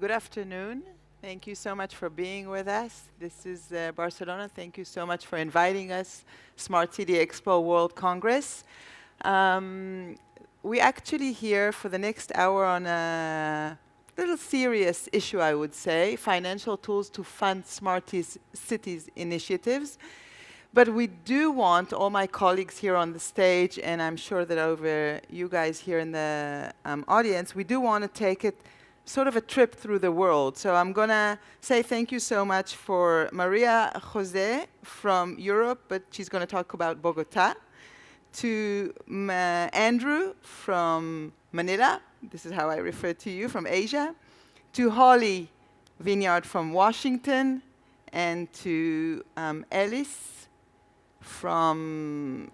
Good afternoon. Thank you so much for being with us. This is Barcelona. Thank you so much for inviting us, Smart City Expo World Congress. We're actually here for the next hour on a little serious issue, I would say, financial tools to fund smart cities initiatives. But we do want all my colleagues here on the stage, and I'm sure that over you guys here in the audience, we do want to take it sort of a trip through the world. So I'm going to say thank you so much for Maria Jose from Europe, but she's going to talk about Bogota, to Andrew from Manila, this is how I refer to you, from Asia, to Holly Vineyard from Washington, and to Ellis from,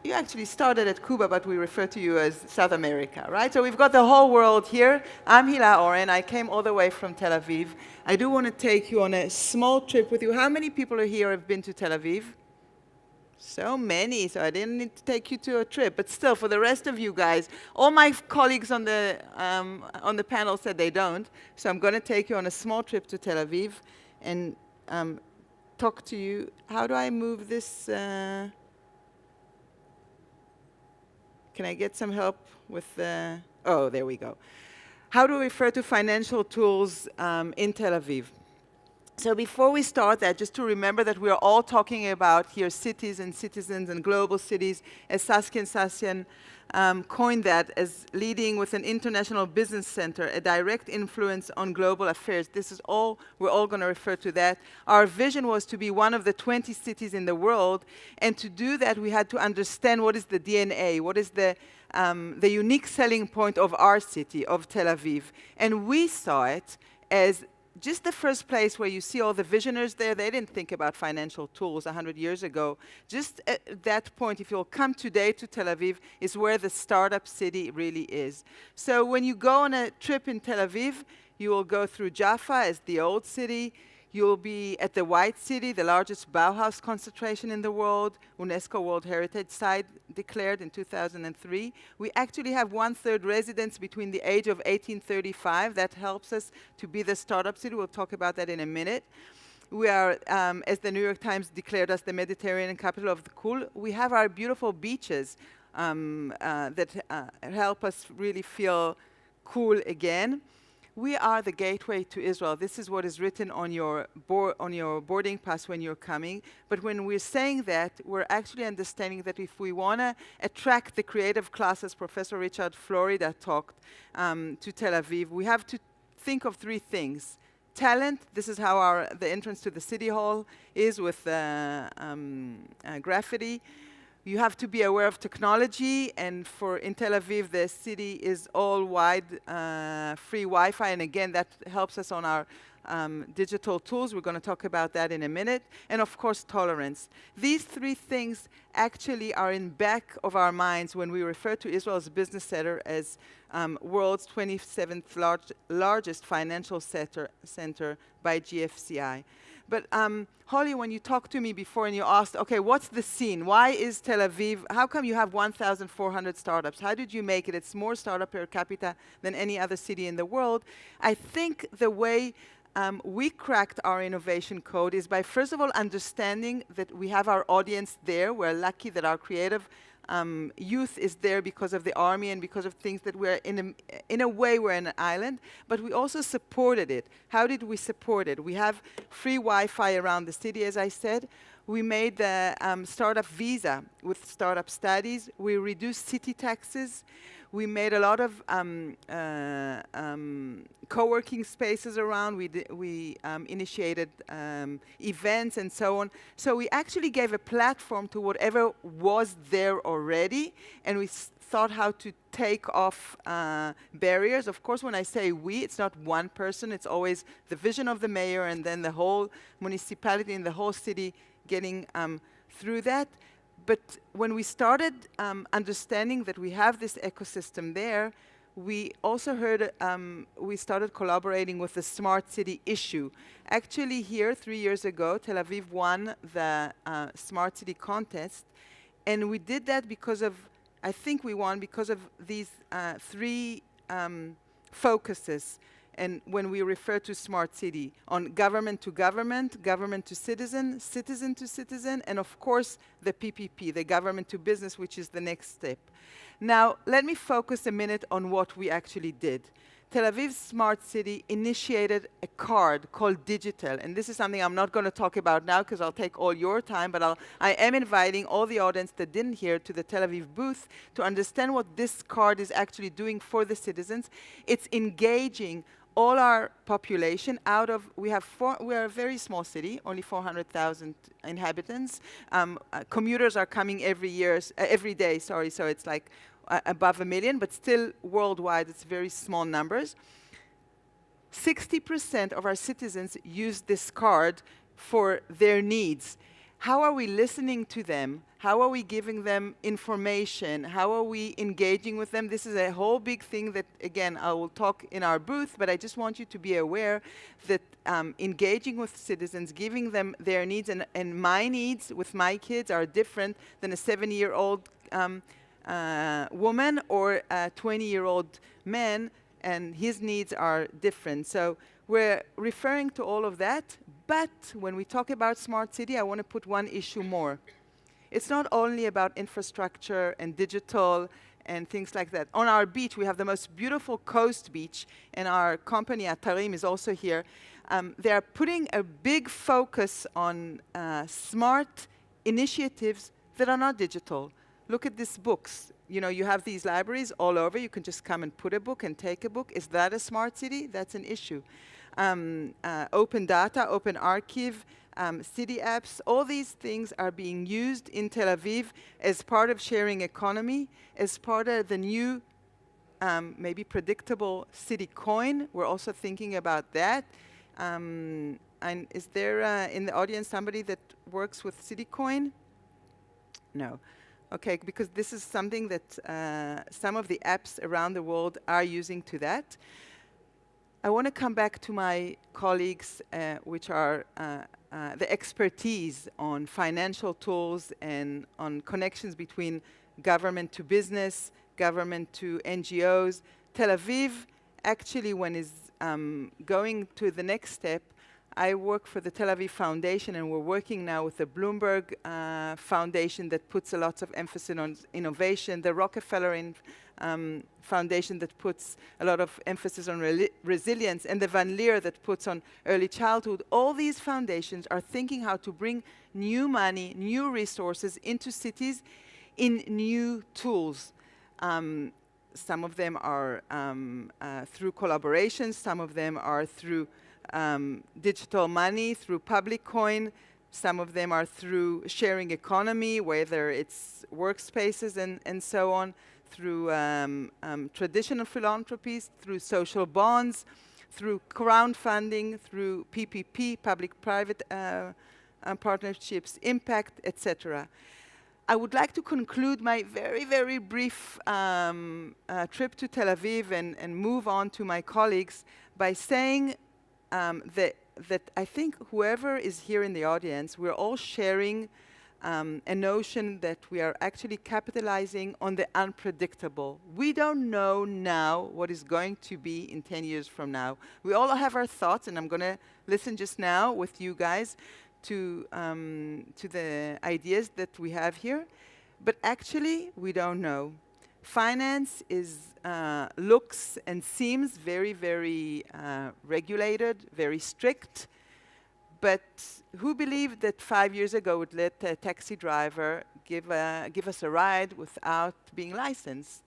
you actually started at Cuba, but we refer to you as South America, right? So we've got the whole world here. I'm Hila Oren. I came all the way from Tel Aviv. I do want to take you on a small trip with you. How many people are here have been to Tel Aviv? So many, so I didn't need to take you to a trip. But still, for the rest of you guys, all my colleagues on the panel said they don't. So I'm going to take you on a small trip to Tel Aviv and talk to you. How do I move this? Can I get some help with the? Oh, there we go. How to refer to financial tools in Tel Aviv. So before we start that, just to remember that we are all talking about here cities and citizens and global cities, as Saskia and Sasyan coined that as leading with an international business center, a direct influence on global affairs. This is all, we're all going to refer to that. Our vision was to be one of the 20 cities in the world, and to do that we had to understand what is the DNA, what is the unique selling point of our city, of Tel Aviv. And we saw it as just the first place where you see all the visionaries there. They didn't think about financial tools 100 years ago. Just at that point, if you'll come today to Tel Aviv, is where the startup city really is. So when you go on a trip in Tel Aviv, you will go through Jaffa as the old city. You'll be at the White City, the largest Bauhaus concentration in the world, UNESCO World Heritage Site declared in 2003. We actually have 1/3 residents between the age of 1835. That helps us to be the startup city. We'll talk about that in a minute. We are, as the New York Times declared us, the Mediterranean capital of the cool. We have our beautiful beaches that help us really feel cool again. We are the gateway to Israel. This is what is written on your boarding pass when you're coming. But when we're saying that, we're actually understanding that if we want to attract the creative classes, Professor Richard Florida talked to Tel Aviv, we have to think of three things. Talent, this is how the entrance to the city hall is with graffiti. You have to be aware of technology, and in Tel Aviv, the city is all wide, free Wi-Fi, and again, that helps us on our digital tools. We're going to talk about that in a minute. And of course, tolerance. These three things actually are in back of our minds when we refer to Israel's business center as world's 27th largest financial center by GFCI. But Holly, when you talked to me before and you asked, okay, what's the scene? Why is Tel Aviv, how come you have 1,400 startups? How did you make it? It's more startup per capita than any other city in the world. I think the way we cracked our innovation code is by, first of all, understanding that we have our audience there. We're lucky that our creative youth is there because of the army and because of things that we're in a way we're an island, but we also supported it. How did we support it? We have free Wi-Fi around the city, as I said. We made the startup visa with startup studies. We reduced city taxes. We made a lot of co-working spaces around. We initiated events and so on. So we actually gave a platform to whatever was there already, and we thought how to take off barriers. Of course, when I say we, it's not one person. It's always the vision of the mayor and then the whole municipality and the whole city getting through that. But when we started understanding that we have this ecosystem there, we also heard, we started collaborating with the Smart City issue. Actually here, 3 years ago, Tel Aviv won the Smart City contest. And we did that because of, I think we won because of these three focuses. and when we refer to smart city, on government to government, government to citizen, citizen to citizen, and of course the PPP, the government to business, which is the next step. Now, let me focus a minute on what we actually did. Tel Aviv's Smart City initiated a card called Digital, and this is something I'm not going to talk about now because I'll take all your time, but I am inviting all the audience that didn't hear to the Tel Aviv booth to understand what this card is actually doing for the citizens. It's engaging all our population we are a very small city, only 400,000 inhabitants. Commuters are coming every day, so it's like above 1 million, but still worldwide it's very small numbers. 60% of our citizens use this card for their needs. How are we listening to them? How are we giving them information? How are we engaging with them? This is a whole big thing that, again, I will talk in our booth, but I just want you to be aware that engaging with citizens, giving them their needs, and my needs with my kids are different than a 7-year-old woman or a 20-year-old man, and his needs are different. So we're referring to all of that, but when we talk about smart city, I want to put one issue more. It's not only about infrastructure and digital and things like that. On our beach, we have the most beautiful coast beach, and our company, Atarim, is also here. They are putting a big focus on smart initiatives that are not digital. Look at these books. You know, you have these libraries all over. You can just come and put a book and take a book. Is that a smart city? That's an issue. Open data, open archive, city apps, all these things are being used in Tel Aviv as part of sharing economy, as part of the new, maybe predictable city coin. We're also thinking about that. And is there in the audience somebody that works with city coin? No. Okay, because this is something that some of the apps around the world are using to that. I want to come back to my colleagues, which are the expertise on financial tools and on connections between government to business, government to NGOs. Tel Aviv, actually, when is going to the next step, I work for the Tel Aviv Foundation, and we're working now with the Bloomberg Foundation that puts a lot of emphasis on innovation, the Rockefeller Foundation that puts a lot of emphasis on resilience, and the Van Leer that puts on early childhood. All these foundations are thinking how to bring new money, new resources into cities in new tools. Some of them are through collaborations, some of them are through digital money, through public coin. Some of them are through sharing economy, whether it's workspaces and so on, through traditional philanthropies, through social bonds, through crowdfunding, through PPP, public-private partnerships, impact, etc. I would like to conclude my very, very brief trip to Tel Aviv and move on to my colleagues by saying that I think whoever is here in the audience, we're all sharing a notion that we are actually capitalizing on the unpredictable. We don't know now what is going to be in 10 years from now. We all have our thoughts, and I'm going to listen just now with you guys to the ideas that we have here. But actually, we don't know. Finance looks and seems very, very regulated, very strict. But who believed that 5 years ago would let a taxi driver give us a ride without being licensed?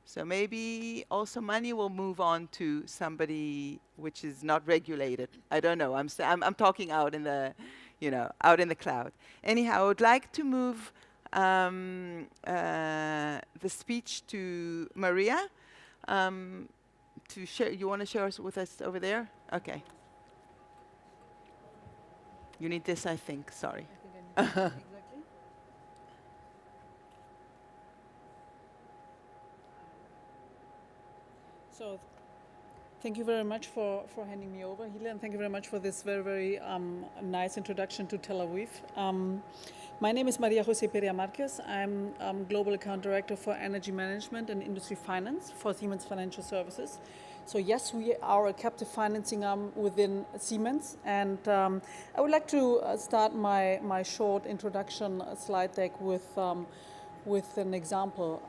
So maybe also money will move on to somebody which is not regulated. I don't know. I'm talking out in the, out in the cloud. Anyhow, I would like to move the speech to Maria. To share, you want to share with us over there? Okay. You need this, I think. Sorry. I think I need exactly. So, thank you very much for handing me over, Hila, and thank you very much for this very, very nice introduction to Tel Aviv. My name is Maria Jose Perea Marquez. I'm Global Account Director for Energy Management and Industry Finance for Siemens Financial Services. So yes, we are a captive financing arm within Siemens, and I would like to start my short introduction slide deck with an example.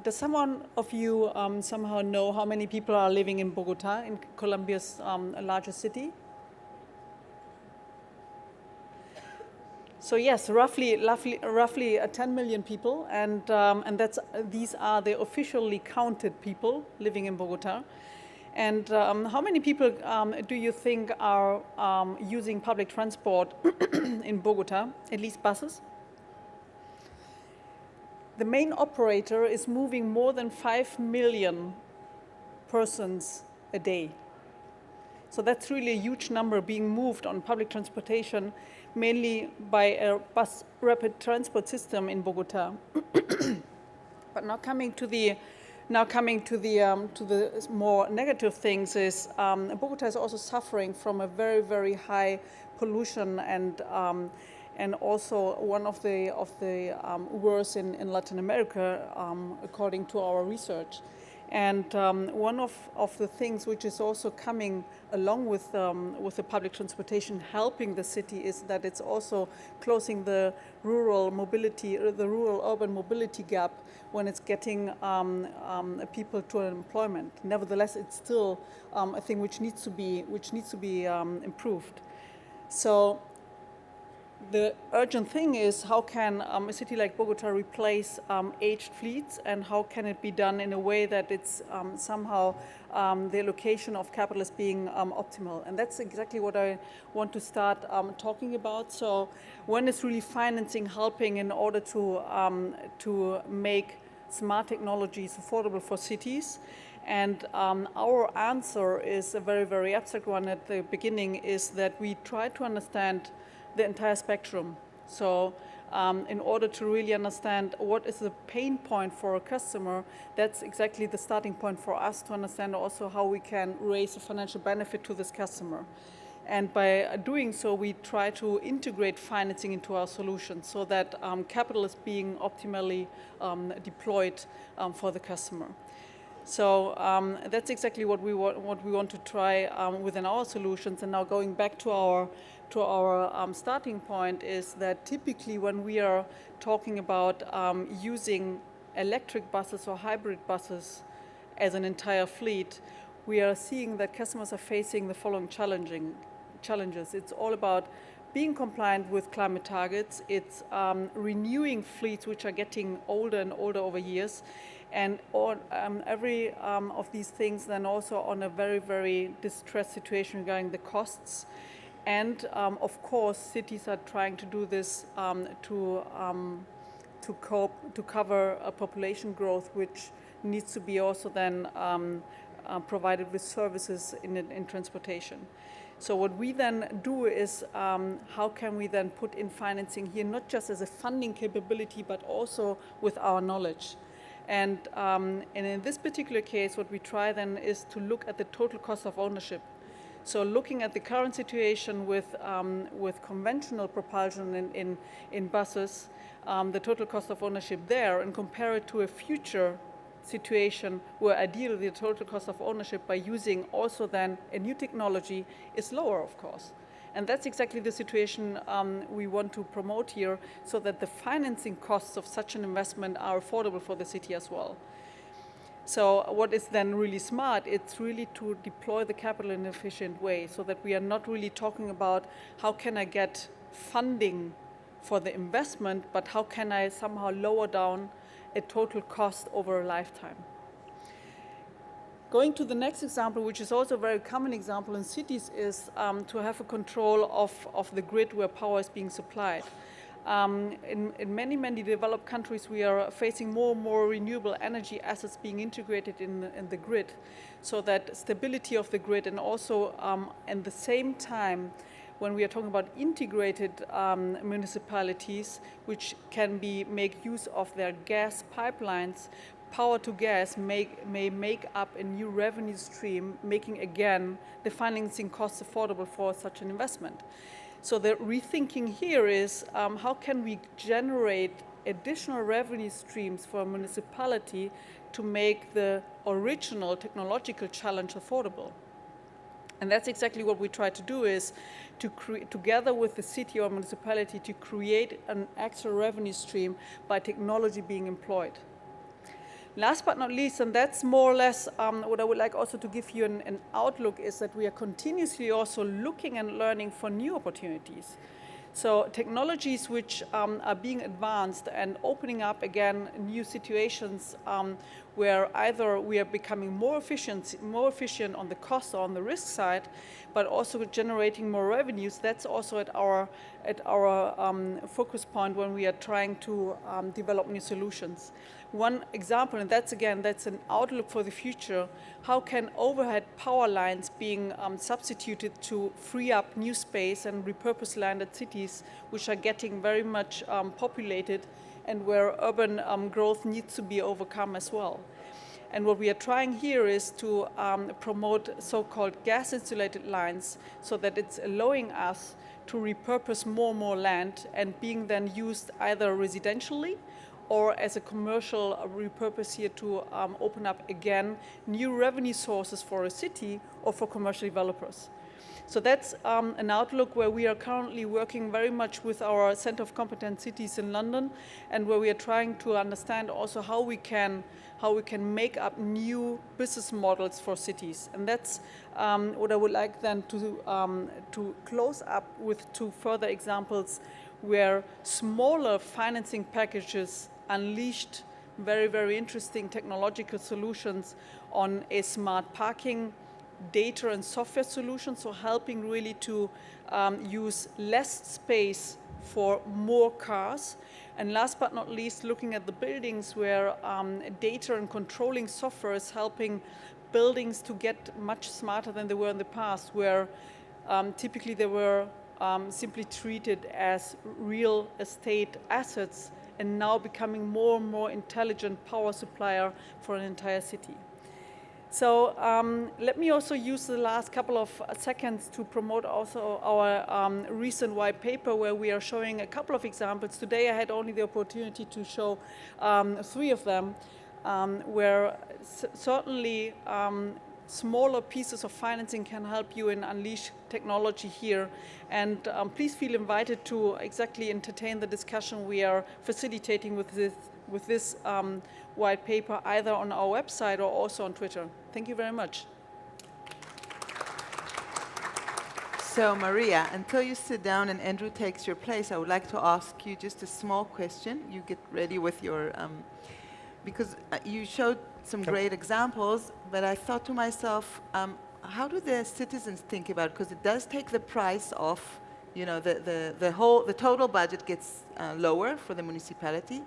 Does someone of you somehow know how many people are living in Bogota, in Colombia's largest city? So yes, roughly 10 million people, and these are the officially counted people living in Bogota. And how many people do you think are using public transport in Bogota, at least buses? The main operator is moving more than 5 million persons a day. So that's really a huge number being moved on public transportation, mainly by a bus rapid transport system in Bogota. But now coming to the more negative things is Bogota is also suffering from a very, very high pollution and also one of the worst in Latin America, according to our research. And one of the things which is also coming along with the public transportation helping the city is that it's also closing the rural urban mobility gap when it's getting people to employment. Nevertheless, it's still a thing which needs to be improved. So the urgent thing is how can a city like Bogota replace aged fleets, and how can it be done in a way that it's somehow the allocation of capital is being optimal. And that's exactly what I want to start talking about. So when is really financing helping in order to make smart technologies affordable for cities? And our answer is a very, very abstract one at the beginning, is that we try to understand the entire spectrum. So in order to really understand what is the pain point for a customer, that's exactly the starting point for us to understand also how we can raise a financial benefit to this customer. And by doing so, we try to integrate financing into our solutions so that capital is being optimally deployed for the customer. So that's exactly what we want to try within our solutions. And now going back to our starting point is that typically when we are talking about using electric buses or hybrid buses as an entire fleet, we are seeing that customers are facing the following challenges. It's all about being compliant with climate targets. It's renewing fleets which are getting older and older over years. And every of these things then also on a very, very distressed situation regarding the costs. And of course, cities are trying to do this to cover a population growth, which needs to be also then provided with services in transportation. So what we then do is how can we then put in financing here, not just as a funding capability, but also with our knowledge. And in this particular case, what we try then is to look at the total cost of ownership. So looking at the current situation with conventional propulsion in buses, the total cost of ownership there, and compare it to a future situation where ideally the total cost of ownership by using also then a new technology is lower, of course. And that's exactly the situation we want to promote here, so that the financing costs of such an investment are affordable for the city as well. So what is then really smart, it's really to deploy the capital in an efficient way, so that we are not really talking about how can I get funding for the investment, but how can I somehow lower down a total cost over a lifetime. Going to the next example, which is also a very common example in cities, is to have a control of the grid where power is being supplied. In many, many developed countries, we are facing more and more renewable energy assets being integrated in the grid, so that stability of the grid, and also at the same time, when we are talking about integrated municipalities, which can make use of their gas pipelines, power to gas may make up a new revenue stream, making again the financing costs affordable for such an investment. So the rethinking here is how can we generate additional revenue streams for a municipality to make the original technological challenge affordable. And that's exactly what we try to do, is to together with the city or municipality to create an extra revenue stream by technology being employed. Last but not least, and that's more or less what I would like also to give you an outlook, is that we are continuously also looking and learning for new opportunities. So technologies which are being advanced and opening up again new situations where either we are becoming more efficient on the cost or on the risk side, but also generating more revenues. That's also at our focus point when we are trying to develop new solutions. One example, and that's an outlook for the future. How can overhead power lines being substituted to free up new space and repurpose land at cities which are getting very much populated and where urban growth needs to be overcome as well? And what we are trying here is to promote so-called gas-insulated lines, so that it's allowing us to repurpose more and more land and being then used either residentially or as a commercial repurpose here to open up again new revenue sources for a city or for commercial developers. So that's an outlook where we are currently working very much with our Center of Competent Cities in London, and where we are trying to understand also how we can make up new business models for cities. And that's what I would like then to close up with two further examples where smaller financing packages unleashed very, very interesting technological solutions on a smart parking, data and software solution, so helping really to use less space for more cars. And last but not least, looking at the buildings where data and controlling software is helping buildings to get much smarter than they were in the past, where typically they were simply treated as real estate assets, and now becoming more and more intelligent power supplier for an entire city. So let me also use the last couple of seconds to promote also our recent white paper, where we are showing a couple of examples. Today I had only the opportunity to show 3 of them, where certainly smaller pieces of financing can help you and unleash technology here. And please feel invited to exactly entertain the discussion we are facilitating with this white paper, either on our website or also on Twitter. Thank you very much. So Maria, until you sit down and Andrew takes your place, I would like to ask you just a small question. You get ready with your, because you showed some great examples, but I thought to myself, how do the citizens think about it? Because it does take the price off, you know, the total budget gets lower for the municipality,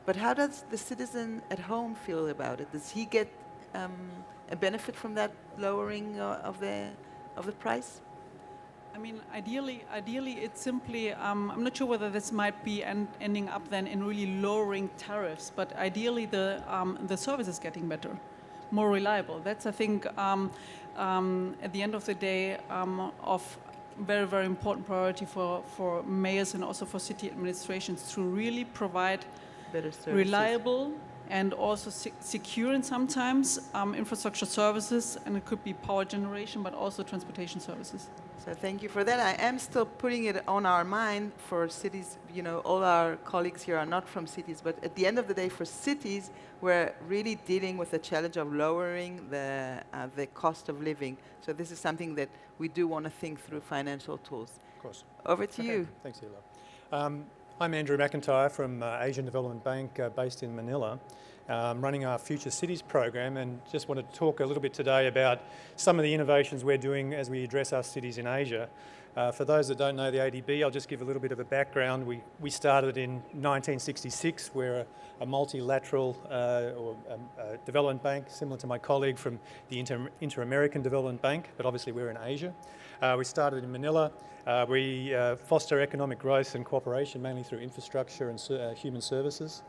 but how does the citizen at home feel about it? Does he get a benefit from that lowering of the price? I mean, ideally, it's simply, I'm not sure whether this might be ending up then in really lowering tariffs, but ideally the service is getting better, more reliable. That's, I think, at the end of the day, of very, very important priority for mayors and also for city administrations to really provide Better services. Reliable and also secure, and sometimes infrastructure services, and it could be power generation, but also transportation services. So thank you for that. I am still putting it on our mind for cities. You know, all our colleagues here are not from cities, but at the end of the day, for cities, we're really dealing with the challenge of lowering the cost of living. So this is something that we do want to think through financial tools. Of course. Over to you. Thanks, Hila. I'm Andrew McIntyre from Asian Development Bank based in Manila, running our Future Cities program, and just want to talk a little bit today about some of the innovations we're doing as we address our cities in Asia. For those that don't know the ADB, I'll just give a little bit of a background. We started in 1966. We're a multilateral development bank, similar to my colleague from the Inter-American Development Bank, but obviously we're in Asia. We started in Manila. We foster economic growth and cooperation, mainly through infrastructure and human services.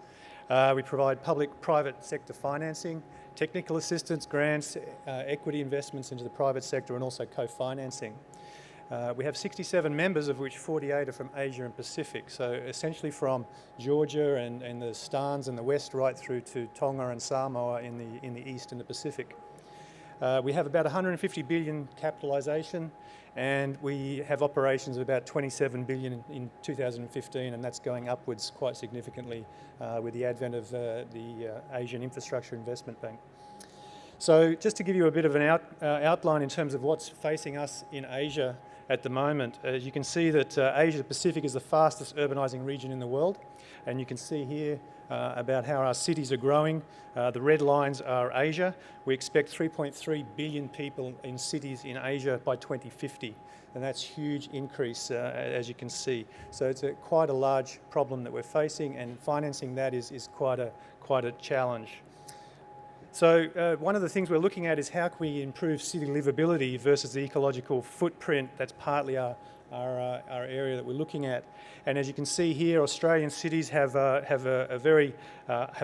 We provide public-private sector financing, technical assistance, grants, equity investments into the private sector, and also co-financing. We have 67 members, of which 48 are from Asia and Pacific. So essentially from Georgia and the Stans in the west right through to Tonga and Samoa in the east and the Pacific. We have about 150 billion capitalisation, and we have operations of about 27 billion in 2015, and that's going upwards quite significantly with the advent of the Asian Infrastructure Investment Bank. So just to give you a bit of an outline in terms of what's facing us in Asia at the moment, as you can see that Asia Pacific is the fastest urbanising region in the world, and you can see here about how our cities are growing. The red lines are Asia. We expect 3.3 billion people in cities in Asia by 2050, and that's a huge increase as you can see. So it's quite a large problem that we're facing, and financing that is quite a challenge. So one of the things we're looking at is how can we improve city livability versus the ecological footprint. That's partly our area that we're looking at. And as you can see here, Australian cities have a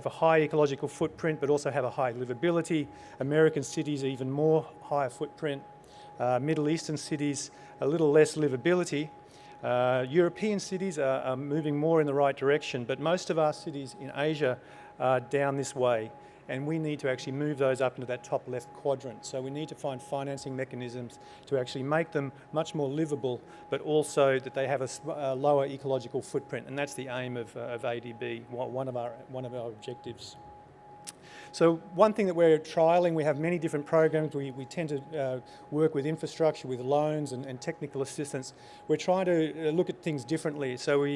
high ecological footprint, but also have a high livability. American cities even more higher footprint. Middle Eastern cities a little less livability. European cities are moving more in the right direction, but most of our cities in Asia are down this way. And we need to actually move those up into that top left quadrant. So we need to find financing mechanisms to actually make them much more livable, but also that they have a lower ecological footprint. And that's the aim of ADB, one of our objectives. So one thing that we're trialling, we have many different programs. We tend to work with infrastructure, with loans and technical assistance. We're trying to look at things differently. So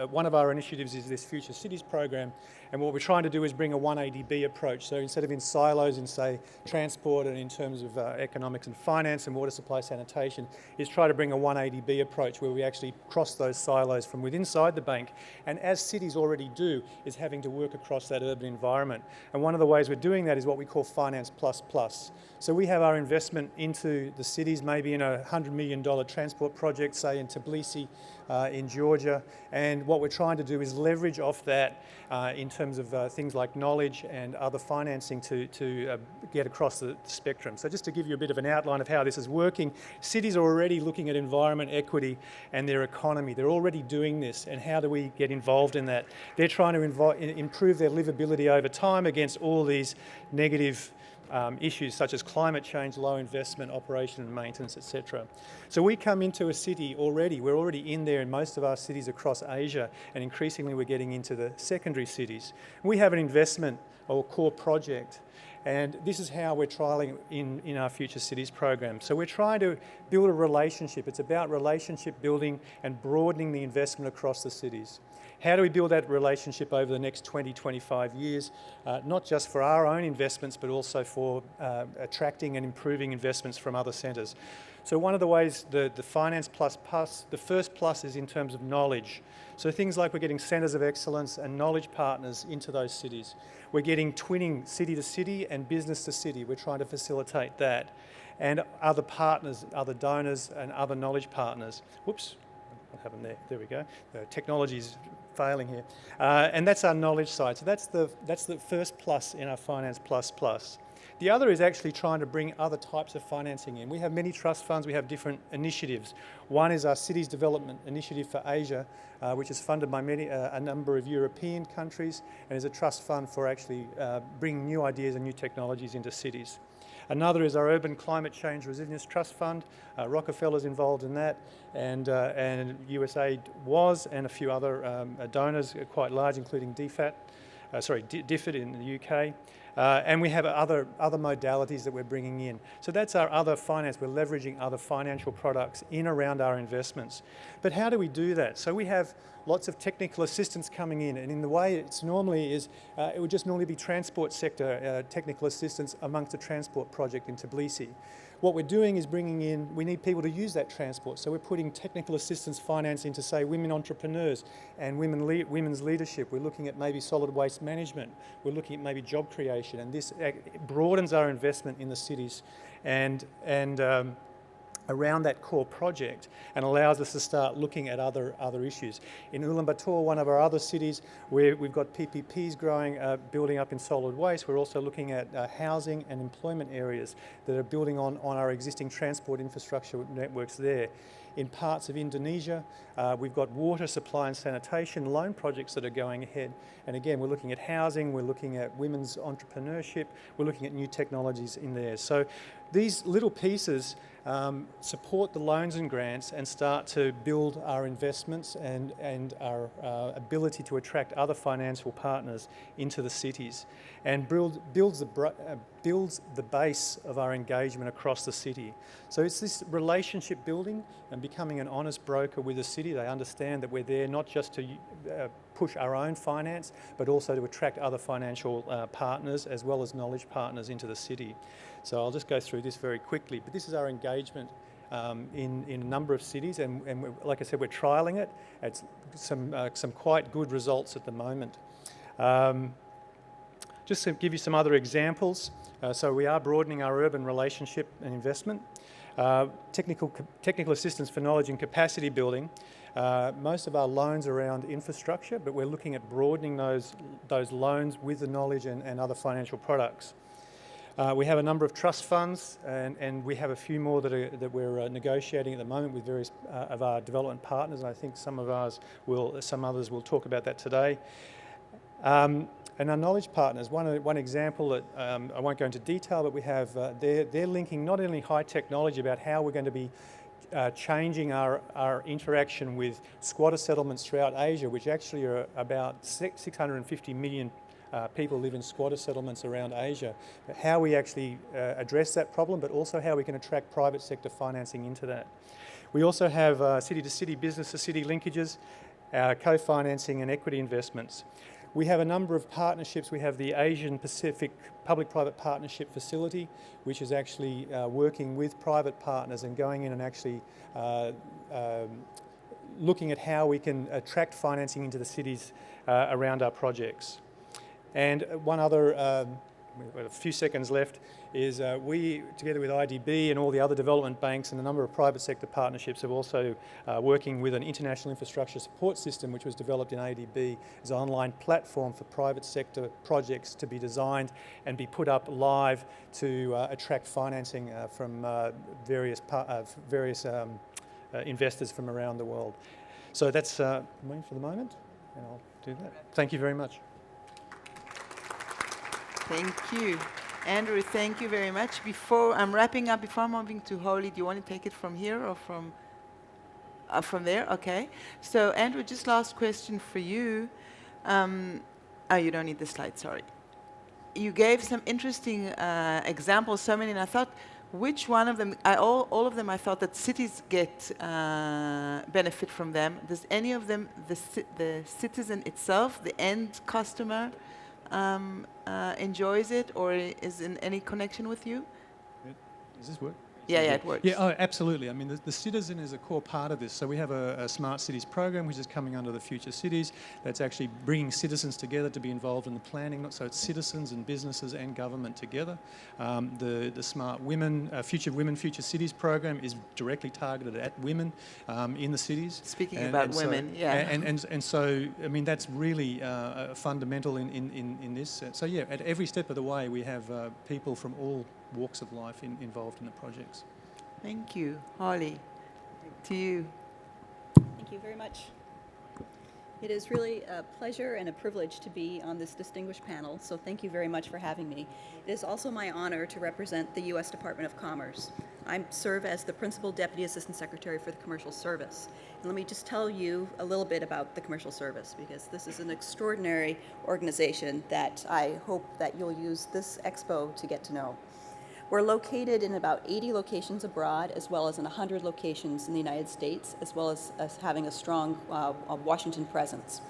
one of our initiatives is this Future Cities program. And what we're trying to do is bring a 1ADB approach. So instead of in silos in, say, transport and in terms of economics and finance and water supply sanitation, is try to bring a 1ADB approach where we actually cross those silos from within inside the bank. And as cities already do, is having to work across that urban environment. And one of the ways we're doing that is what we call Finance Plus Plus. So we have our investment into the cities, maybe in a $100 million transport project, say in Tbilisi, in Georgia. And what we're trying to do is leverage off that in terms of things like knowledge and other financing to get across the spectrum. So just to give you a bit of an outline of how this is working, cities are already looking at environment equity and their economy. They're already doing this, and how do we get involved in that? They're trying to improve their livability over time against all these negative issues such as climate change, low investment, operation and maintenance, etc. So we come into a city already, we're already in there in most of our cities across Asia, and increasingly we're getting into the secondary cities. We have an investment or core project, and this is how we're trialling in our Future Cities program. So we're trying to build a relationship. It's about relationship building and broadening the investment across the cities. How do we build that relationship over the next 20, 25 years, not just for our own investments, but also for attracting and improving investments from other centres? So one of the ways, the Finance Plus Plus, the first plus is in terms of knowledge. So things like we're getting centres of excellence and knowledge partners into those cities. We're getting twinning city to city and business to city. We're trying to facilitate that. And other partners, other donors and other knowledge partners. Whoops, what happened there? There we go. The technology's failing here. And that's our knowledge side. So that's the first plus in our Finance Plus Plus. The other is actually trying to bring other types of financing in. We have many trust funds, we have different initiatives. One is our Cities Development Initiative for Asia, which is funded by a number of European countries, and is a trust fund for actually bringing new ideas and new technologies into cities. Another is our Urban Climate Change Resilience Trust Fund. Rockefeller's involved in that, and USAID was, and a few other donors, quite large, including DFID in the UK. And we have other modalities that we're bringing in. So that's our other finance. We're leveraging other financial products in around our investments. But how do we do that? So we have lots of technical assistance coming in, and in the way it's normally is, it would just normally be transport sector technical assistance amongst a transport project in Tbilisi. What we're doing is bringing in, we need people to use that transport, so we're putting technical assistance finance into, say, women entrepreneurs and women's leadership. We're looking at maybe solid waste management. We're looking at maybe job creation, and this broadens our investment in the cities and around that core project, and allows us to start looking at other issues. In Ulaanbaatar, one of our other cities, we've got PPPs growing, building up in solid waste. We're also looking at housing and employment areas that are building on our existing transport infrastructure networks there. in parts of Indonesia. We've got water supply and sanitation loan projects that are going ahead. And again, we're looking at housing, we're looking at women's entrepreneurship, we're looking at new technologies in there. So these little pieces support the loans and grants and start to build our investments and our ability to attract other financial partners into the cities, and builds the base of our engagement across the city. So it's this relationship building and becoming an honest broker with the city. They understand that we're there not just to push our own finance, but also to attract other financial partners as well as knowledge partners into the city. So I'll just go through this very quickly, but this is our engagement in a number of cities, and like I said, we're trialling it. It's some quite good results at the moment. Just to give you some other examples, so we are broadening our urban relationship and investment. Technical assistance for knowledge and capacity building. Most of our loans are around infrastructure, but we're looking at broadening those loans with the knowledge and other financial products. We have a number of trust funds, and we have a few more that we're negotiating at the moment with various of our development partners, and I think some others will talk about that today. And our knowledge partners, one example that I won't go into detail, but we have, they're linking not only high technology about how we're going to be changing our interaction with squatter settlements throughout Asia, which actually are about 650 million people live in squatter settlements around Asia, but how we actually address that problem, but also how we can attract private sector financing into that. We also have city-to-city, business-to-city linkages, co-financing and equity investments. We have a number of partnerships. We have the Asian Pacific Public-Private Partnership Facility, which is actually working with private partners and going in and actually looking at how we can attract financing into the cities around our projects. And one other, we've got a few seconds left, is we, together with IDB and all the other development banks and a number of private sector partnerships, are also working with an international infrastructure support system which was developed in ADB as an online platform for private sector projects to be designed and be put up live to attract financing from various investors from around the world. So that's me for the moment, and I'll do that. Thank you very much. Thank you. Andrew, thank you very much. Before I'm wrapping up, before I'm moving to Holly, do you want to take it from here or from there? Okay. So Andrew, just last question for you. Oh, you don't need the slide, sorry. You gave some interesting examples, so many, and I thought, which one of them, all of them, I thought that cities get benefit from them. Does any of them, the citizen itself, the end customer, enjoys it, or is in any connection with you? Does this work? Yeah, it works. Yeah, oh, absolutely. I mean, the citizen is a core part of this. So we have a Smart Cities program, which is coming under the Future Cities, that's actually bringing citizens together to be involved in the planning. So it's citizens and businesses and government together. The Smart Women, Future Women, Future Cities program is directly targeted at women in the cities. Speaking about women, yeah. And so, I mean, that's really fundamental in this. So yeah, at every step of the way, we have people from all walks of life involved in the projects. Thank you. Holly, to you. Thank you very much. It is really a pleasure and a privilege to be on this distinguished panel, so thank you very much for having me. It is also my honor to represent the U.S. Department of Commerce. I serve as the Principal Deputy Assistant Secretary for the Commercial Service. And let me just tell you a little bit about the Commercial Service, because this is an extraordinary organization that I hope that you'll use this expo to get to know. We're located in about 80 locations abroad, as well as in 100 locations in the United States, as well as having a strong Washington presence.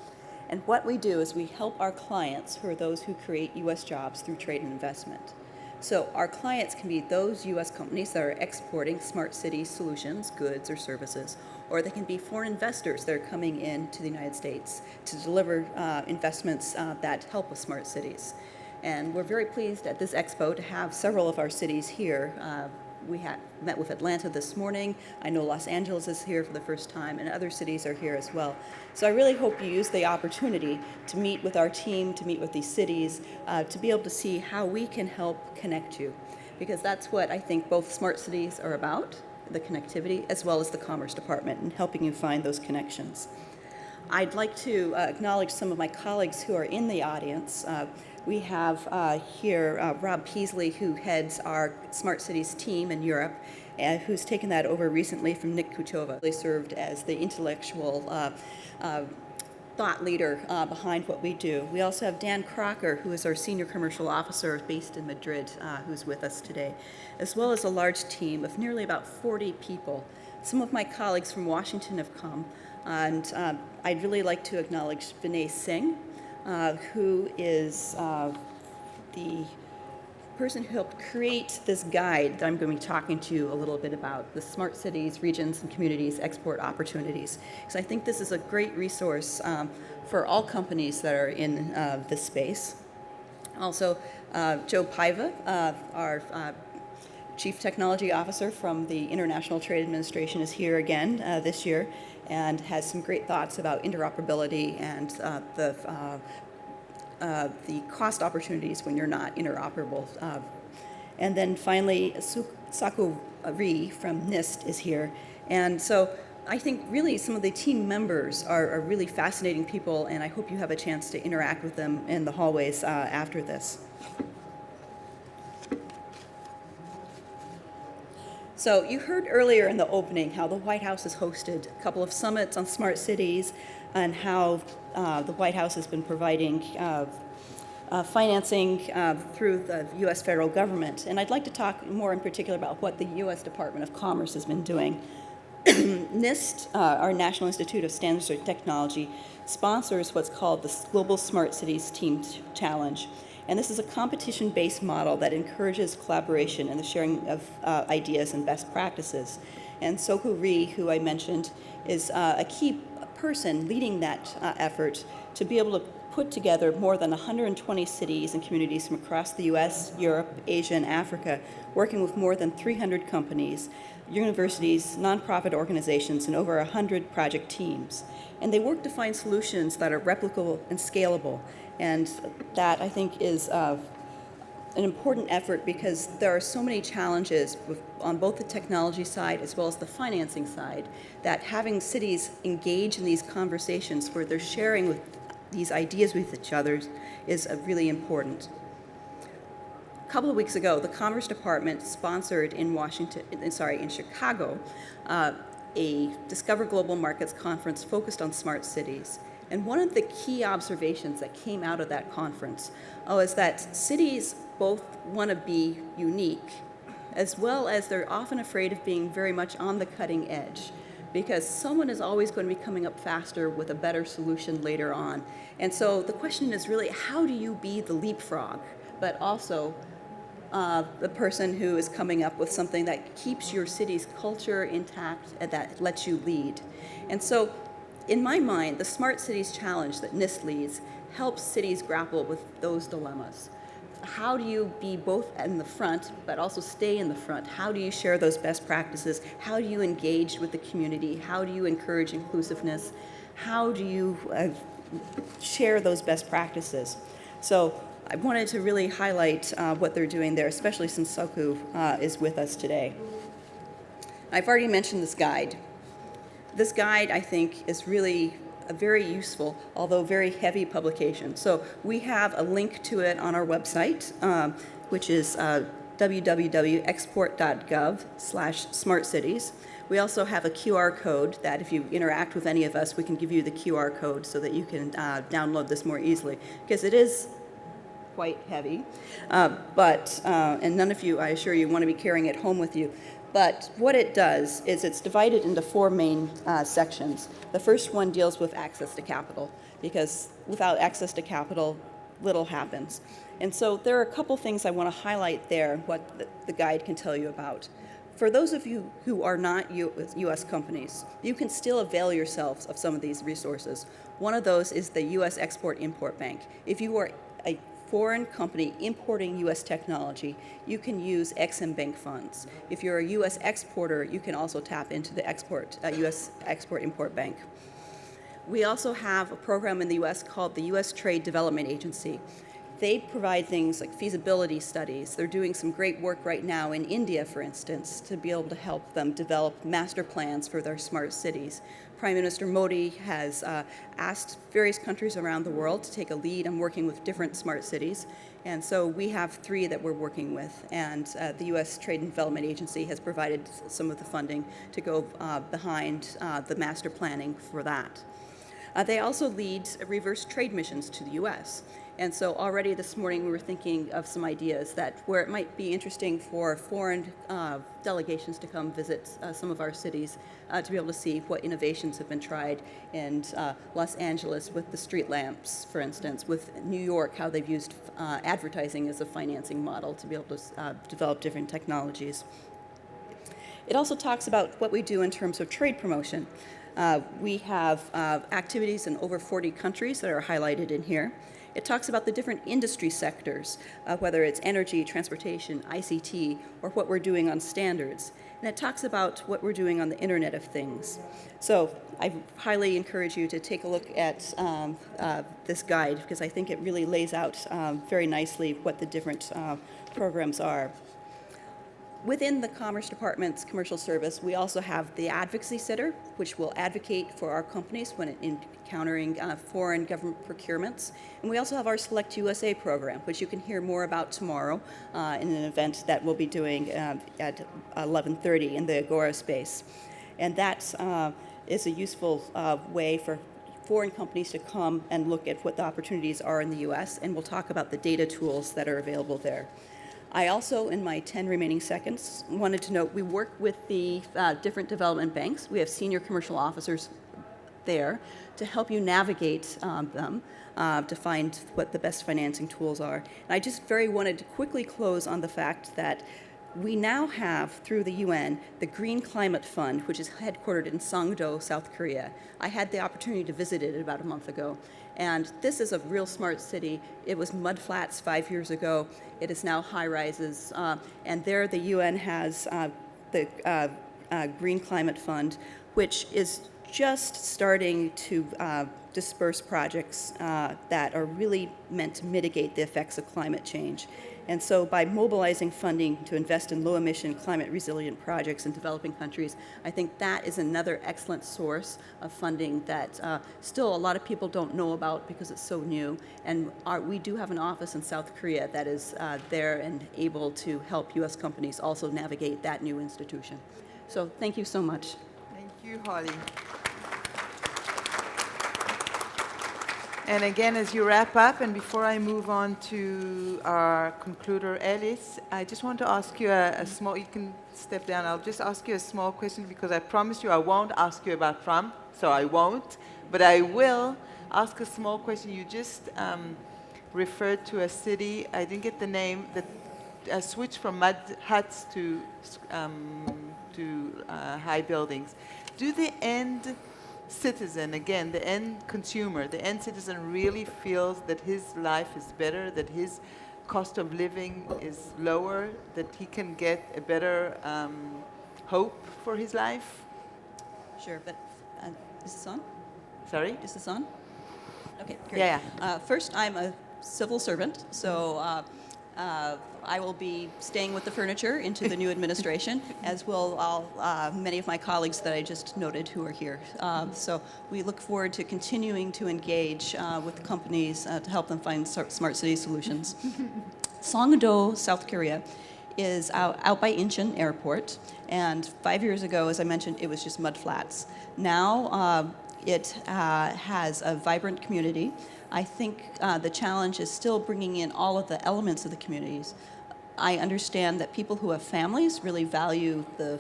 And what we do is we help our clients, who are those who create U.S. jobs through trade and investment. So our clients can be those U.S. companies that are exporting smart city solutions, goods or services, or they can be foreign investors that are coming into the United States to deliver investments that help with smart cities. And we're very pleased at this expo to have several of our cities here. We met with Atlanta this morning. I know Los Angeles is here for the first time, and other cities are here as well. So I really hope you use the opportunity to meet with our team, to meet with these cities, to be able to see how we can help connect you. Because that's what I think both smart cities are about, the connectivity, as well as the Commerce Department in helping you find those connections. I'd like to acknowledge some of my colleagues who are in the audience. We have here Rob Peasley, who heads our Smart Cities team in Europe, who's taken that over recently from Nick Kuchova. They served as the intellectual thought leader behind what we do. We also have Dan Crocker, who is our senior commercial officer based in Madrid, who's with us today, as well as a large team of nearly about 40 people. Some of my colleagues from Washington have come, and I'd really like to acknowledge Vinay Singh, who is the person who helped create this guide that I'm going to be talking to you a little bit about, the Smart Cities, Regions, and Communities Export Opportunities. So I think this is a great resource for all companies that are in this space. Also, Joe Paiva, our Chief Technology Officer from the International Trade Administration, is here again this year and has some great thoughts about interoperability and the cost opportunities when you're not interoperable. And then finally, Saku Ri from NIST is here. And so I think really some of the team members are really fascinating people, and I hope you have a chance to interact with them in the hallways after this. So you heard earlier in the opening how the White House has hosted a couple of summits on smart cities and how the White House has been providing financing through the U.S. federal government. And I'd like to talk more in particular about what the U.S. Department of Commerce has been doing. NIST, our National Institute of Standards and Technology, sponsors what's called the Global Smart Cities Team Challenge. And this is a competition-based model that encourages collaboration and the sharing of ideas and best practices. And Soku Ri, who I mentioned, is a key person leading that effort to be able to put together more than 120 cities and communities from across the US, Europe, Asia, and Africa, working with more than 300 companies, universities, nonprofit organizations, and over 100 project teams. And they work to find solutions that are replicable and scalable. And that, I think, is an important effort because there are so many challenges on both the technology side as well as the financing side, that having cities engage in these conversations where they're sharing with these ideas with each other is really important. A couple of weeks ago, the Commerce Department sponsored in Chicago, a Discover Global Markets conference focused on smart cities. And one of the key observations that came out of that conference is that cities both want to be unique, as well as they're often afraid of being very much on the cutting edge, because someone is always going to be coming up faster with a better solution later on. And so the question is really, how do you be the leapfrog, but also the person who is coming up with something that keeps your city's culture intact and that lets you lead? And so in my mind, the Smart Cities Challenge that NIST leads helps cities grapple with those dilemmas. How do you be both in the front, but also stay in the front? How do you share those best practices? How do you engage with the community? How do you encourage inclusiveness? How do you share those best practices? So I wanted to really highlight what they're doing there, especially since Soku is with us today. I've already mentioned this guide. This guide, I think, is really a very useful, although very heavy publication. So we have a link to it on our website, which is www.export.gov/smartcities. We also have a QR code that if you interact with any of us, we can give you the QR code so that you can download this more easily, because it is quite heavy. And none of you, I assure you, want to be carrying it home with you. But what it does is it's divided into four main sections. The first one deals with access to capital, because without access to capital, little happens. And so there are a couple things I want to highlight there, what the guide can tell you about. For those of you who are not U.S. companies, you can still avail yourselves of some of these resources. One of those is the U.S. Export-Import Bank. If you are a foreign company importing U.S. technology, you can use Ex-Im Bank funds. If you're a U.S. exporter, you can also tap into the U.S. Export-Import Bank. We also have a program in the U.S. called the U.S. Trade Development Agency. They provide things like feasibility studies. They're doing some great work right now in India, for instance, to be able to help them develop master plans for their smart cities. Prime Minister Modi has asked various countries around the world to take a lead on working with different smart cities. And so we have 3 that we're working with, and the U.S. Trade and Development Agency has provided some of the funding to go behind the master planning for that. They also lead reverse trade missions to the U.S. And so already this morning we were thinking of some ideas that where it might be interesting for foreign delegations to come visit some of our cities to be able to see what innovations have been tried in Los Angeles with the street lamps, for instance, with New York, how they've used advertising as a financing model to be able to develop different technologies. It also talks about what we do in terms of trade promotion. We have activities in over 40 countries that are highlighted in here. It talks about the different industry sectors, whether it's energy, transportation, ICT, or what we're doing on standards. And it talks about what we're doing on the Internet of Things. So I highly encourage you to take a look at this guide, because I think it really lays out very nicely what the different programs are. Within the Commerce Department's commercial service, we also have the Advocacy Center, which will advocate for our companies when encountering foreign government procurements. And we also have our Select USA program, which you can hear more about tomorrow in an event that we'll be doing at 11:30 in the Agora space. And that is a useful way for foreign companies to come and look at what the opportunities are in the U.S., and we'll talk about the data tools that are available there. I also, in my 10 remaining seconds, wanted to note we work with the different development banks. We have senior commercial officers there to help you navigate them to find what the best financing tools are. And I just very wanted to quickly close on the fact that we now have, through the UN, the Green Climate Fund, which is headquartered in Songdo, South Korea. I had the opportunity to visit it about a month ago. And this is a real smart city. It was mud flats 5 years ago. It is now high rises. And there the UN has the Green Climate Fund, which is just starting to disperse projects that are really meant to mitigate the effects of climate change. And so by mobilizing funding to invest in low-emission, climate-resilient projects in developing countries, I think that is another excellent source of funding that still a lot of people don't know about because it's so new. And we do have an office in South Korea that is there and able to help U.S. companies also navigate that new institution. So thank you so much. Thank you, Holly. And again, as you wrap up, and before I move on to our concluder, Alice, I just want to ask you a small, you can step down, I'll just ask you a small question because I promise you I won't ask you about Trump, so I won't, but I will ask a small question. You just referred to a city, I didn't get the name, that switched from mud huts to high buildings. Do the end citizen, again, the end consumer, the end citizen really feels that his life is better, that his cost of living is lower, that he can get a better hope for his life? Sure, but is this on? Sorry? Is this on? Okay, great. Yeah. First, I'm a civil servant, so I will be staying with the furniture into the new administration, as will many of my colleagues that I just noted who are here. So we look forward to continuing to engage with companies to help them find smart city solutions. Songdo, South Korea, is out by Incheon Airport, and 5 years ago, as I mentioned, it was just mud flats. Now it has a vibrant community. I think the challenge is still bringing in all of the elements of the communities. I understand that people who have families really value the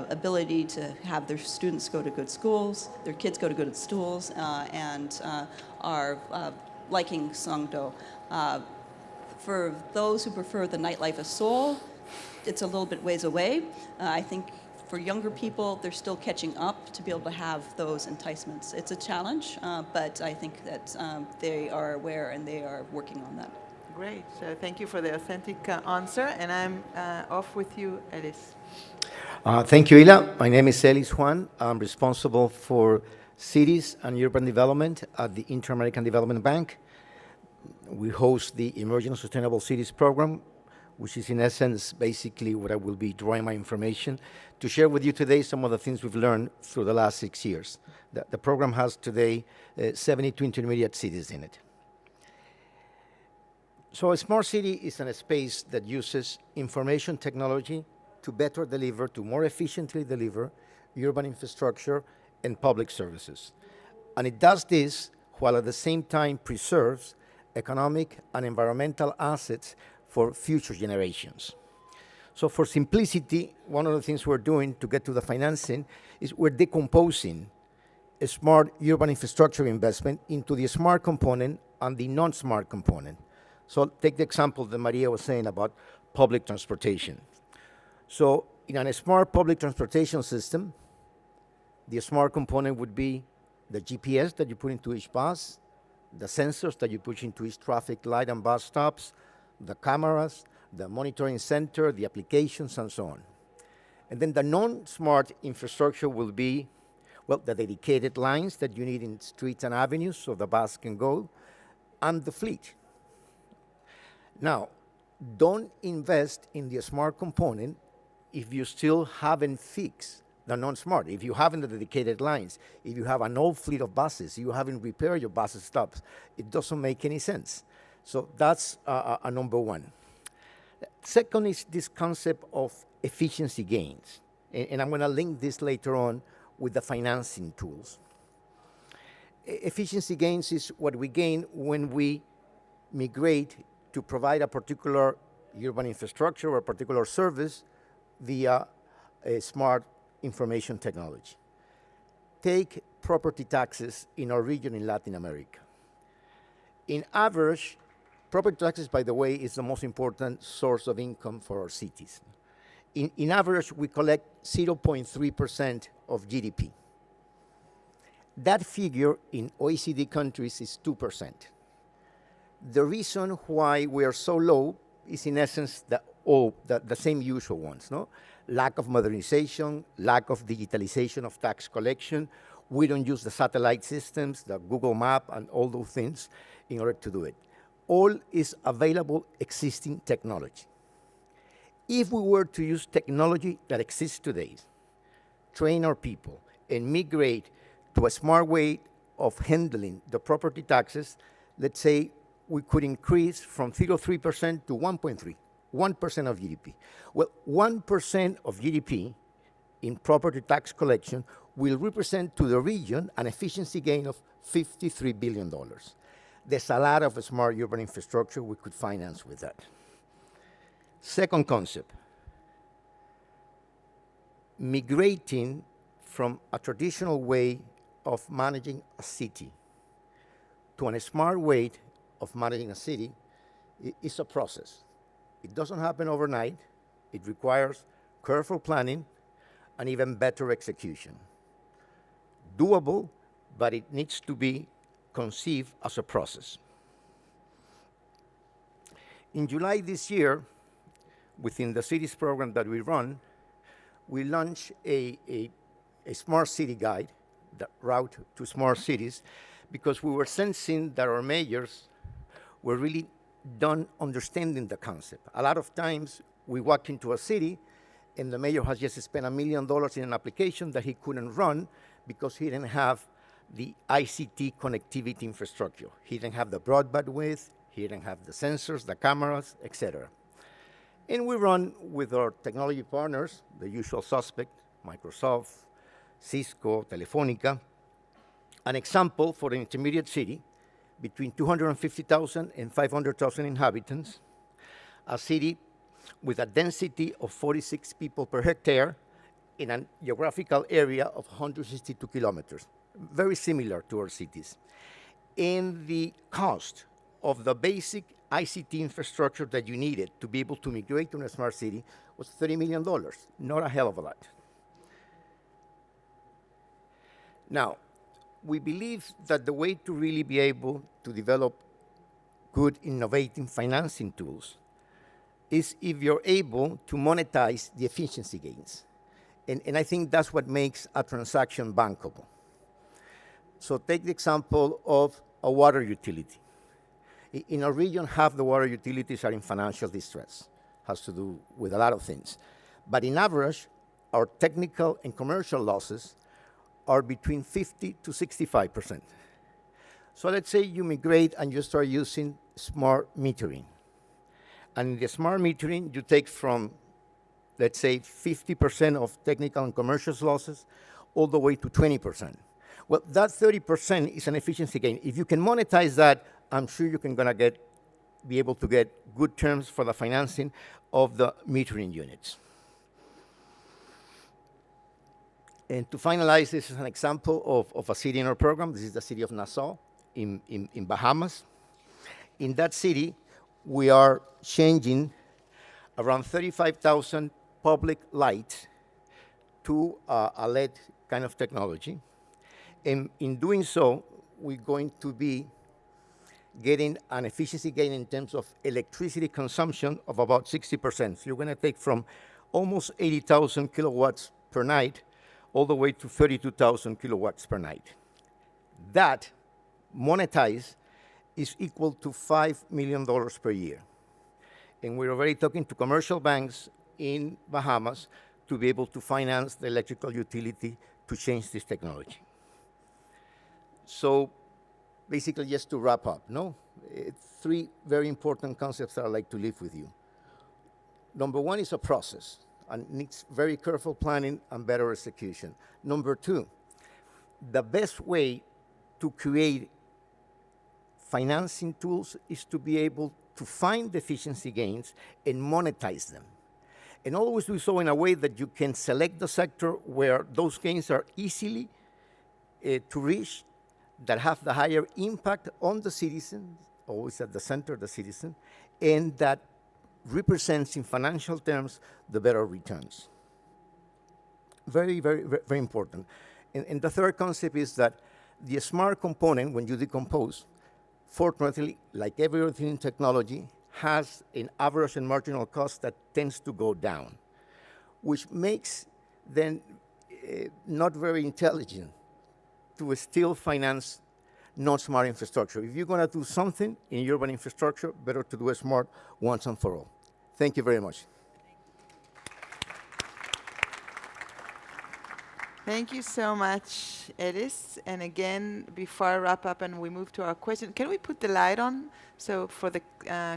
ability to have their students go to good schools, their kids go to good schools, and are liking Songdo. For those who prefer the nightlife of Seoul, it's a little bit ways away. I think for younger people, they're still catching up to be able to have those enticements. It's a challenge, but I think that they are aware and they are working on that. Great. So thank you for the authentic answer, and I'm off with you, Alice. Thank you, Hila. My name is Elis Juan. I'm responsible for cities and urban development at the Inter-American Development Bank. We host the Emerging Sustainable Cities program, which is in essence basically what I will be drawing my information to share with you today some of the things we've learned through the last 6 years. The program has today 72 intermediate cities in it. So a smart city is a space that uses information technology to better deliver, to more efficiently deliver urban infrastructure and public services. And it does this while at the same time preserves economic and environmental assets for future generations. So for simplicity, one of the things we're doing to get to the financing is we're decomposing a smart urban infrastructure investment into the smart component and the non-smart component. So take the example that Maria was saying about public transportation. So in a smart public transportation system, the smart component would be the GPS that you put into each bus, the sensors that you put into each traffic light and bus stops, the cameras, the monitoring center, the applications, and so on. And then the non-smart infrastructure will be, well, the dedicated lines that you need in streets and avenues so the bus can go, and the fleet. Now, don't invest in the smart component if you still haven't fixed the non-smart. If you haven't the dedicated lines, if you have an old fleet of buses, you haven't repaired your bus stops, it doesn't make any sense. So that's a number one. Second is this concept of efficiency gains. And I'm going to link this later on with the financing tools. Efficiency gains is what we gain when we migrate to provide a particular urban infrastructure or a particular service via a smart information technology. Take property taxes in our region in Latin America. In average, property taxes, by the way, is the most important source of income for our cities. In average, we collect 0.3% of GDP. That figure in OECD countries is 2%. The reason why we are so low is, in essence, the same usual ones, no? Lack of modernization, lack of digitalization of tax collection. We don't use the satellite systems, the Google Map, and all those things in order to do it. All is available existing technology. If we were to use technology that exists today, train our people, and migrate to a smart way of handling the property taxes, let's say we could increase from 0.3% to 1.3%, 1% of GDP. Well, 1% of GDP in property tax collection will represent to the region an efficiency gain of $53 billion. There's a lot of smart urban infrastructure we could finance with that. Second concept, migrating from a traditional way of managing a city to a smart way of managing a city is a process. It doesn't happen overnight. It requires careful planning and even better execution. Doable, but it needs to be conceived as a process. In July this year, within the cities program that we run, we launched a smart city guide, the route to smart cities, because we were sensing that our mayors were really done understanding the concept. A lot of times we walk into a city and the mayor has just spent $1 million in an application that he couldn't run because he didn't have the ICT connectivity infrastructure. He didn't have the broadband width, he didn't have the sensors, the cameras, etc. And we run with our technology partners, the usual suspect, Microsoft, Cisco, Telefonica, an example for an intermediate city between 250,000 and 500,000 inhabitants, a city with a density of 46 people per hectare in a geographical area of 162 kilometers, very similar to our cities. And the cost of the basic ICT infrastructure that you needed to be able to migrate to a smart city was $30 million, not a hell of a lot. Now, we believe that the way to really be able to develop good, innovative financing tools is if you're able to monetize the efficiency gains. And I think that's what makes a transaction bankable. So take the example of a water utility. In our region, half the water utilities are in financial distress. Has to do with a lot of things. But in average, our technical and commercial losses are between 50 to 65%. So let's say you migrate and you start using smart metering. And in the smart metering, you take from, let's say, 50% of technical and commercial losses all the way to 20%. Well, that 30% is an efficiency gain. If you can monetize that, I'm sure you're gonna be able to get good terms for the financing of the metering units. And to finalize, this is an example of a city in our program. This is the city of Nassau in Bahamas. In that city, we are changing around 35,000 public lights to a LED kind of technology. And in doing so, we're going to be getting an efficiency gain in terms of electricity consumption of about 60%. So you're going to take from almost 80,000 kilowatts per night all the way to 32,000 kilowatts per night. That, monetized, is equal to $5 million per year. And we're already talking to commercial banks in Bahamas to be able to finance the electrical utility to change this technology. So basically, just to wrap up, three very important concepts that I'd like to leave with you. Number one is a process, and needs very careful planning and better execution. Number two, the best way to create financing tools is to be able to find efficiency gains and monetize them. And always do so in a way that you can select the sector where those gains are easily to reach, that have the higher impact on the citizen, always at the center of the citizen, and that represents in financial terms the better returns. Very, very, very important. And the third concept is that the smart component, when you decompose, fortunately, like everything in technology, has an average and marginal cost that tends to go down, which makes them not very intelligent to still finance non-smart infrastructure. If you're going to do something in urban infrastructure, better to do it smart once and for all. Thank you very much. Thank you so much, Edis. And again, before I wrap up and we move to our question, can we put the light on so for the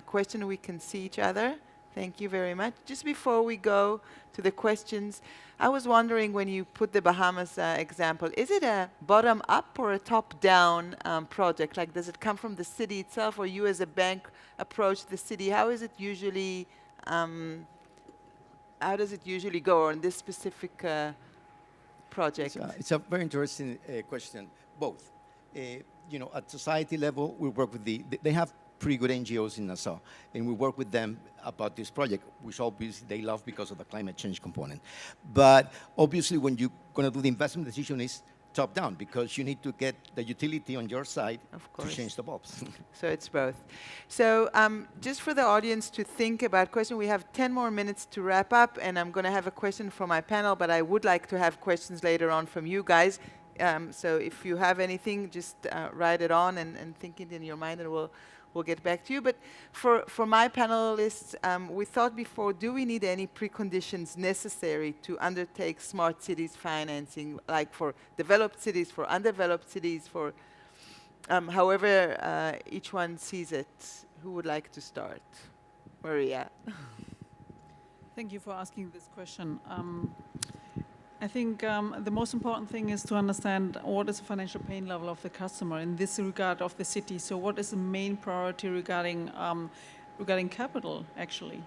question we can see each other? Thank you very much. Just before we go to the questions, I was wondering, when you put the Bahamas example, is it a bottom-up or a top-down project? Like, does it come from the city itself, or you as a bank approach the city? How is it usually, how does it usually go on this specific project? It's a very interesting question. Both. At society level, we work with they have pretty good NGOs in Nassau, and we work with them about this project, which obviously they love because of the climate change component. But obviously, when you're going to do the investment decision, is top-down, because you need to get the utility on your side to change the bulbs. So it's both. So just for the audience to think about question, we have 10 more minutes to wrap up, and I'm going to have a question for my panel, but I would like to have questions later on from you guys. So if you have anything, just write it on and think it in your mind, and we'll get back to you. But for my panelists, we thought before, do we need any preconditions necessary to undertake smart cities financing, like for developed cities, for undeveloped cities, for however each one sees it? Who would like to start? Maria. Thank you for asking this question. I think the most important thing is to understand what is the financial pain level of the customer in this regard of the city. So what is the main priority regarding capital, actually?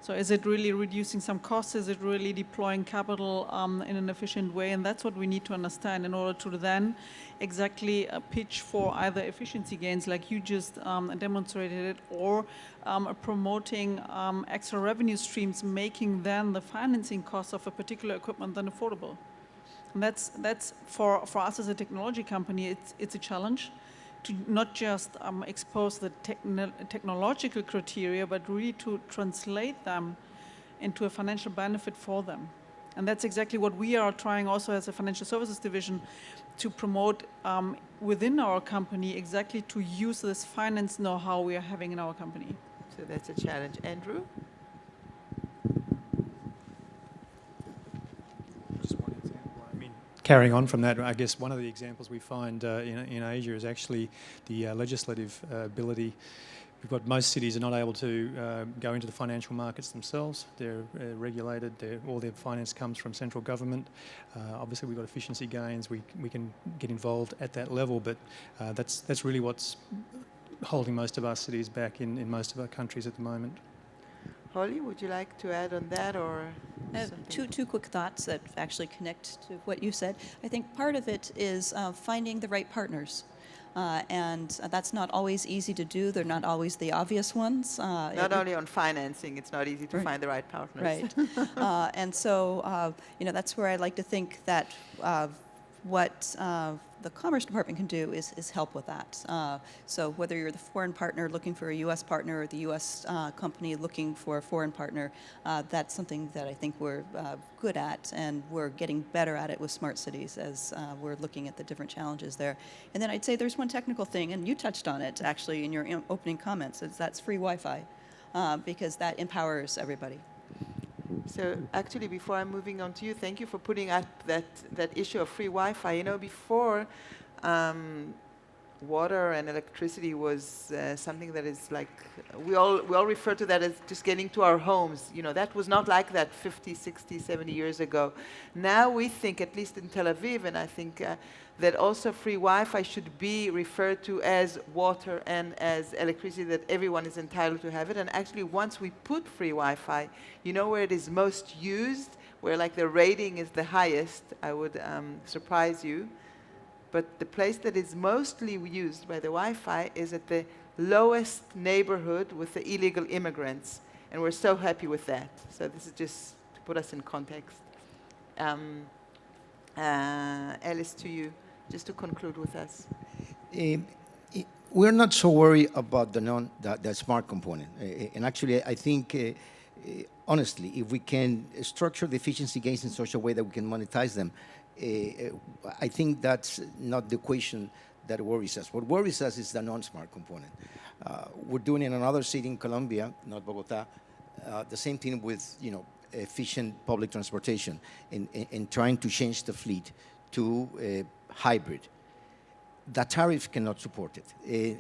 So is it really reducing some costs? Is it really deploying capital in an efficient way? And that's what we need to understand in order to then exactly pitch for either efficiency gains, like you just demonstrated it, or promoting extra revenue streams, making then the financing cost of a particular equipment then affordable. And that's for us as a technology company, it's a challenge to not just expose the technological criteria, but really to translate them into a financial benefit for them. And that's exactly what we are trying also as a financial services division to promote within our company, exactly to use this finance know-how we are having in our company. So that's a challenge. Andrew? Just one example. I mean, carrying on from that, I guess one of the examples we find in Asia is actually the legislative ability. We've got most cities are not able to go into the financial markets themselves. They're regulated. All their finance comes from central government. Obviously, we've got efficiency gains. We can get involved at that level, but that's really what's holding most of our cities back in most of our countries at the moment. Holly, would you like to add on that, or Two quick thoughts that actually connect to what you said. I think part of it is finding the right partners. And that's not always easy to do. They're not always the obvious ones. Not only on financing, it's not easy to Right. find the right partners. Right. And so, that's where I like to think that what the Commerce Department can do is help with that. So whether you're the foreign partner looking for a U.S. partner or the U.S. Company looking for a foreign partner, that's something that I think we're good at, and we're getting better at it with smart cities as we're looking at the different challenges there. And then I'd say there's one technical thing, and you touched on it actually in your opening comments, is that's free Wi-Fi, because that empowers everybody. So actually, before I'm moving on to you, thank you for putting up that issue of free Wi-Fi. You know, before water and electricity was something that is like, we all refer to that as just getting to our homes. You know, that was not like that 50, 60, 70 years ago. Now we think, at least in Tel Aviv, and I think that also free Wi-Fi should be referred to as water and as electricity, that everyone is entitled to have it. And actually, once we put free Wi-Fi, you know where it is most used, where like the rating is the highest. I would surprise you. But the place that is mostly used by the Wi-Fi is at the lowest neighborhood with the illegal immigrants. And we're so happy with that. So this is just to put us in context. Alice, to you, just to conclude with us. We're not so worried about the smart component. And actually, I think, honestly, if we can structure the efficiency gains in such a way that we can monetize them, I think that's not the equation that worries us. What worries us is the non-smart component. We're doing in another city in Colombia, not Bogota, the same thing with, efficient public transportation and trying to change the fleet to hybrid. The tariff cannot support it.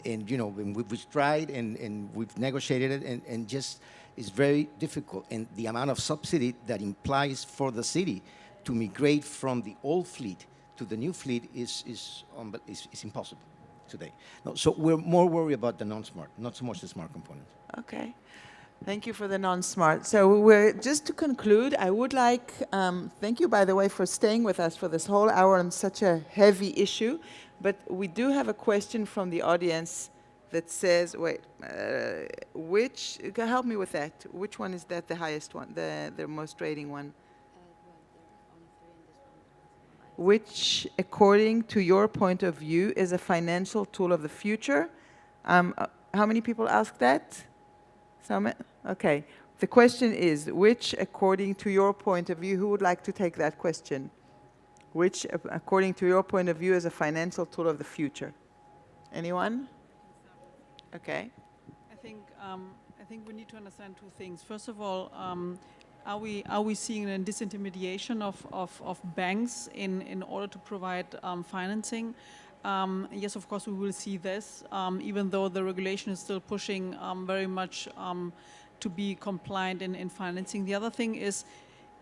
And we've tried and we've negotiated it, and just it's very difficult. And the amount of subsidy that implies for the city to migrate from the old fleet to the new fleet is impossible today. No, so we're more worried about the non-smart, not so much the smart component. Okay. Thank you for the non-smart. So just to conclude, I would like, thank you, by the way, for staying with us for this whole hour on such a heavy issue. But we do have a question from the audience that says, help me with that. Which one is that, the highest one, the most rating one? Which, according to your point of view, is a financial tool of the future? How many people asked that? Some? Okay. The question is, which, according to your point of view, who would like to take that question? Which, according to your point of view, is a financial tool of the future? Anyone? Okay. I think we need to understand two things. First of all, are we seeing a disintermediation of banks in order to provide financing? Yes, of course, we will see this, even though the regulation is still pushing very much to be compliant in financing. The other thing is,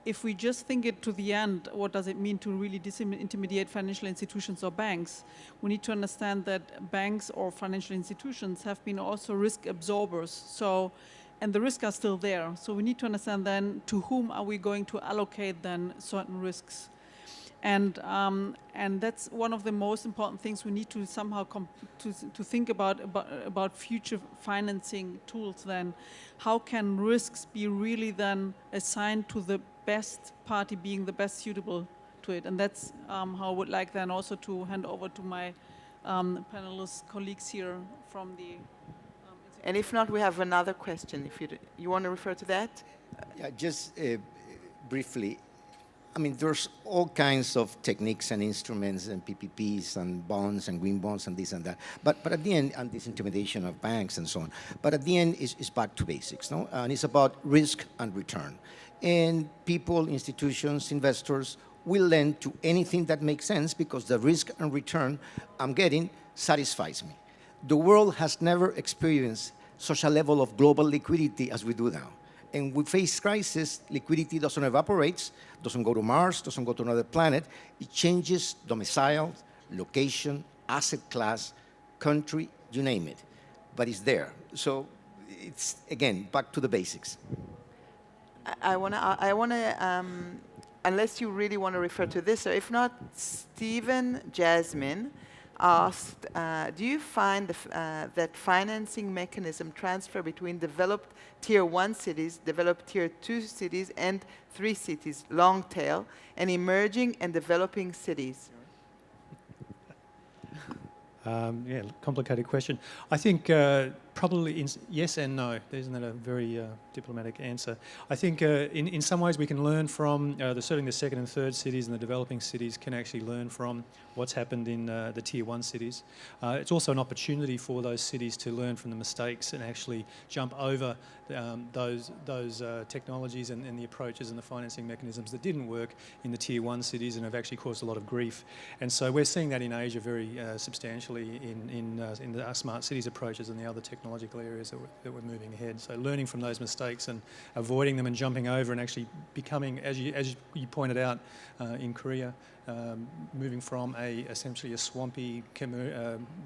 if we just think it to the end, what does it mean to really disintermediate financial institutions or banks? We need to understand that banks or financial institutions have been also risk absorbers. So, and the risks are still there. So we need to understand then to whom are we going to allocate then certain risks. And that's one of the most important things we need to somehow to think about future financing tools then. How can risks be really then assigned to the best party being the best suitable to it? And that's how I would like then also to hand over to my panelist colleagues here from the And if not, we have another question. If you want to refer to that? Yeah, just briefly, I mean, there's all kinds of techniques and instruments and PPPs and bonds and green bonds and this and that. But at the end, and this intimidation of banks and so on. But at the end, it's back to basics, no? And it's about risk and return. And people, institutions, investors will lend to anything that makes sense because the risk and return I'm getting satisfies me. The world has never experienced such a level of global liquidity as we do now. And we face crisis, liquidity doesn't evaporate, doesn't go to Mars, doesn't go to another planet. It changes domicile, location, asset class, country, you name it. But it's there. So it's, again, back to the basics. I want to, unless you really want to refer to this, or if not, Stephen Jasmine asked, do you find that financing mechanism transfer between developed Tier 1 cities, developed Tier 2 cities, and 3 cities, long tail, and emerging and developing cities? Yeah, complicated question. I think probably yes and no. Isn't that a very diplomatic answer? I think in some ways we can learn from, certainly the second and third cities and the developing cities can actually learn from what's happened in the Tier 1 cities. It's also an opportunity for those cities to learn from the mistakes and actually jump over those technologies and the approaches and the financing mechanisms that didn't work in the Tier 1 cities and have actually caused a lot of grief. And so we're seeing that in Asia very substantially in the smart cities approaches and the other technological areas that we're moving ahead. So learning from those mistakes and avoiding them and jumping over and actually becoming, as you pointed out in Korea, moving from essentially a swampy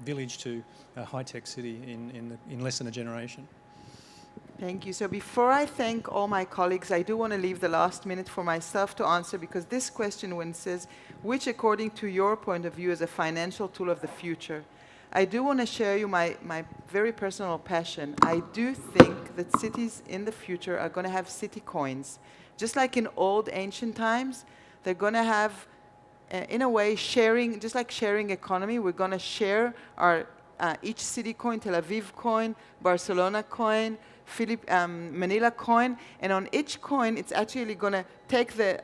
village to a high-tech city in less than a generation. Thank you. So before I thank all my colleagues, I do want to leave the last minute for myself to answer, because this question, when it says, which according to your point of view is a financial tool of the future, I do want to share you my very personal passion. I do think that cities in the future are going to have city coins. Just like in old ancient times, they're going to have, in a way, sharing, just like sharing economy, we're going to share our each city coin, Tel Aviv coin, Barcelona coin, Manila coin, and on each coin, it's actually going to take the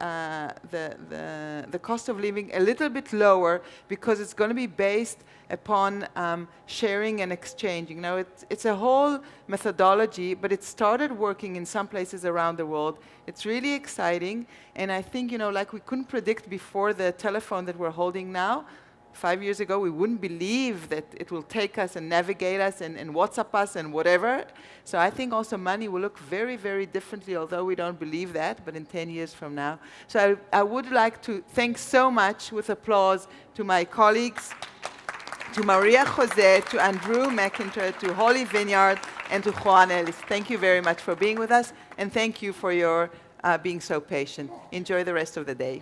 cost of living a little bit lower, because it's going to be based upon sharing and exchanging. Now, it's a whole methodology, but it started working in some places around the world. It's really exciting, and I think, like we couldn't predict before the telephone that we're holding now. 5 years ago, we wouldn't believe that it will take us and navigate us and WhatsApp us and whatever. So I think also money will look very, very differently, although we don't believe that, but in 10 years from now. So I would like to thank so much, with applause, to my colleagues, to Maria Jose, to Andrew McIntyre, to Holy Vineyard, and to Juan Ellis. Thank you very much for being with us, and thank you for your being so patient. Enjoy the rest of the day.